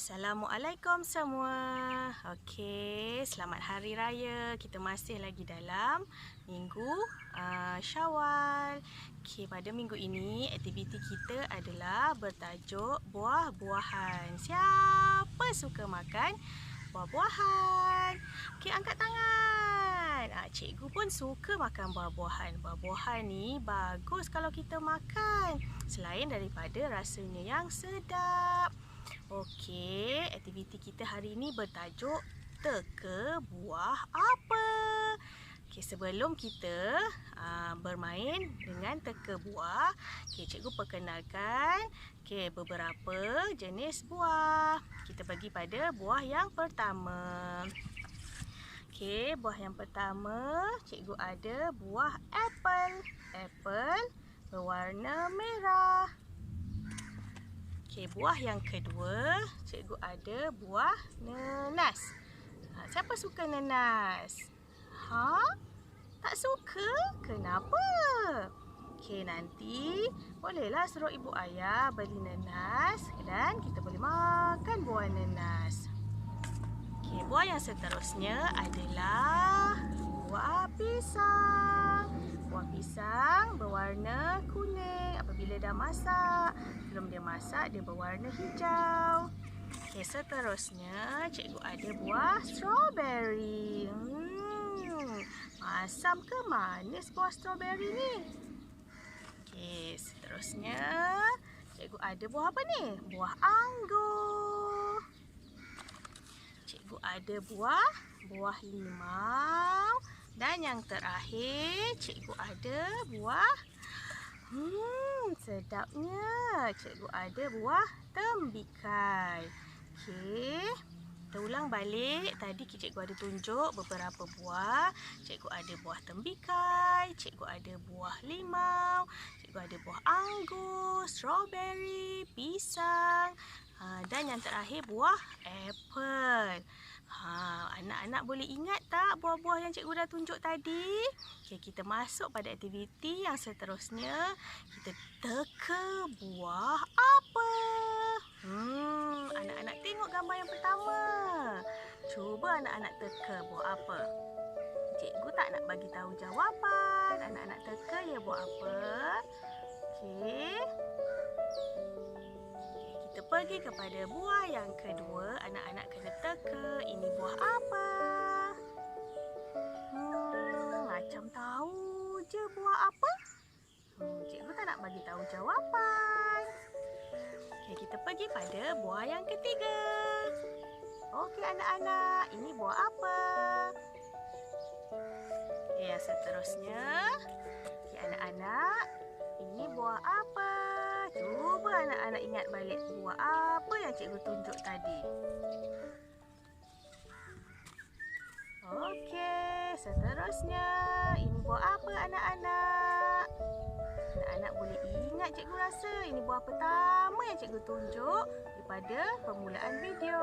Assalamualaikum semua. Okey, selamat Hari Raya. Kita masih lagi dalam minggu Syawal. Okey, pada minggu ini aktiviti kita adalah bertajuk buah-buahan. Siapa suka makan buah-buahan? Okey, angkat tangan. Cikgu pun suka makan buah-buahan. Buah-buahan ni bagus kalau kita makan, selain daripada rasanya yang sedap. Okey, aktiviti kita hari ini bertajuk teka buah apa. Okey, sebelum kita bermain dengan teka buah, cikgu perkenalkan beberapa jenis buah. Kita pergi pada buah yang pertama. Okey, buah yang pertama, cikgu ada buah apple. Apple berwarna merah. Okey, buah yang kedua, cikgu ada buah nenas. Siapa suka nenas? Tak suka? Kenapa? Okey, nanti bolehlah suruh ibu ayah beli nenas dan kita boleh makan buah nenas. Okey, buah yang seterusnya adalah buah pisang. Buah pisang berwarna kuning apabila dah masak. Sebelum dia masak, dia berwarna hijau. Okey, seterusnya cikgu ada buah strawberry. Masam ke manis buah strawberry ni? Okey, seterusnya cikgu ada buah apa ni? Buah anggur. Cikgu ada buah limau. Dan yang terakhir, cikgu ada buah sedapnya. Cikgu ada buah tembikai. Okey, kita ulang balik. Tadi cikgu ada tunjuk beberapa buah. Cikgu ada buah tembikai, cikgu ada buah limau, cikgu ada buah anggur, strawberry, pisang, dan yang terakhir buah apple. Anak-anak boleh ingat tak buah-buah yang cikgu dah tunjuk tadi? Okey, kita masuk pada aktiviti yang seterusnya. Kita teka buah apa? Anak-anak tengok gambar yang pertama. Cuba anak-anak teka buah apa? Cikgu tak nak bagi tahu jawapan. Anak-anak teka ya buah apa? Okey. Kita pergi kepada buah yang kedua. Anak-anak kena teka ini buah apa. Macam tahu je buah apa. Cikgu tak nak bagi tahu jawapan. Okey, kita pergi pada buah yang ketiga. Okey anak-anak, ini buah apa? Okey, yang seterusnya. Okey anak-anak, ini buah apa? Cuba anak-anak ingat balik buah apa yang cikgu tunjuk tadi. Okey, seterusnya. Ini buah apa anak-anak? Anak-anak boleh ingat cikgu rasa ini buah pertama yang cikgu tunjuk daripada permulaan video.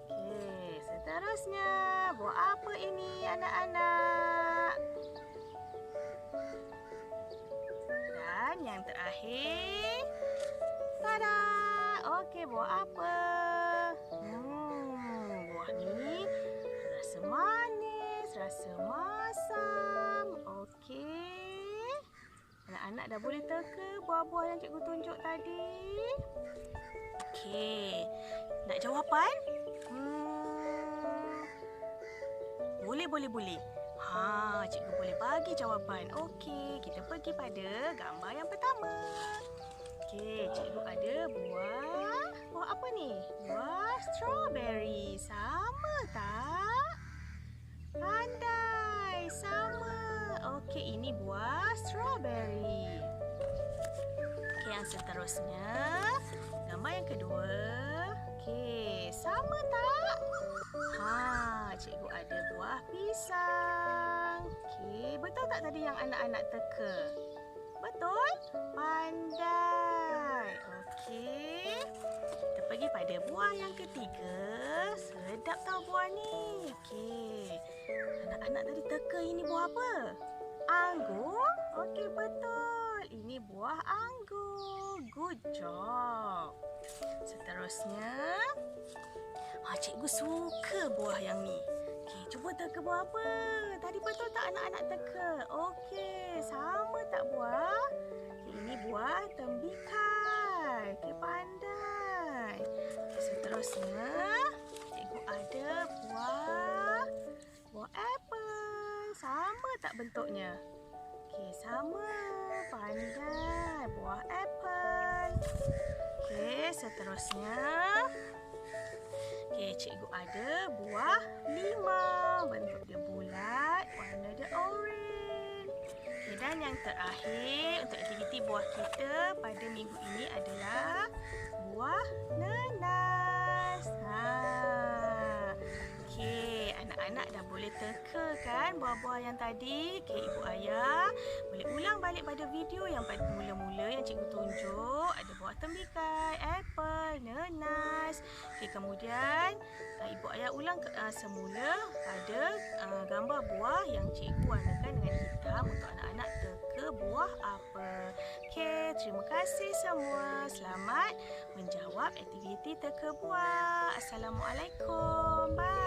Okey, seterusnya. Buah apa ini anak-anak? Dan yang terakhir. Tada! Okey, buah apa? Buah ni rasa manis, rasa masam. Okey. Anak-anak dah boleh teka buah-buah yang cikgu tunjuk tadi? Okey. Nak jawapan? Boleh. Cikgu boleh bagi jawapan. Okey, kita pergi pada gambar yang pertama. Okey, cikgu ada buah apa ni? Buah strawberry. Sama tak? Pandai, sama. Okey, ini buah strawberry. Okey, yang seterusnya. Gambar yang kedua. Okey, sama tak? Cikgu ada buah pisang. Okey, betul tak tadi yang anak-anak teka? Betul? Pandai. Okey. Kita pergi pada buah yang ketiga. Sedap tau buah ni. Okey. Anak-anak tadi teka ini buah apa? Anggur? Okey, betul. ini buah anggur. Good job. Seterusnya, cikgu suka buah yang ni. Okey, cuba teka buah apa? Tadi betul tak anak-anak teka? Okey, sama tak buah? Okay, ini buah tembikai. Okey, pandai. Okay, seterusnya, cikgu ada buah apple. Sama tak bentuknya? Okey, sama. Pandai. Buah apple. Okey, seterusnya. Okey, cikgu ada buah limau. Bentuk dia bulat, warna dia oren. Okey, dan yang terakhir untuk aktiviti buah kita pada minggu ini adalah buah nanas. Okey, anak-anak dah boleh teka kan buah-buah yang tadi? Okey, ibu ayah boleh ulang balik pada video yang pada mula-mula yang cikgu tunjuk. Ada buah tembikai, apple, nanas. Okey, kemudian ibu ayah ulang semula pada gambar buah yang cikgu warnakan dengan hitam untuk anak-anak teka buah apa. Okey, terima kasih semua. Selamat menjawab aktiviti teka buah. Assalamualaikum. Bye.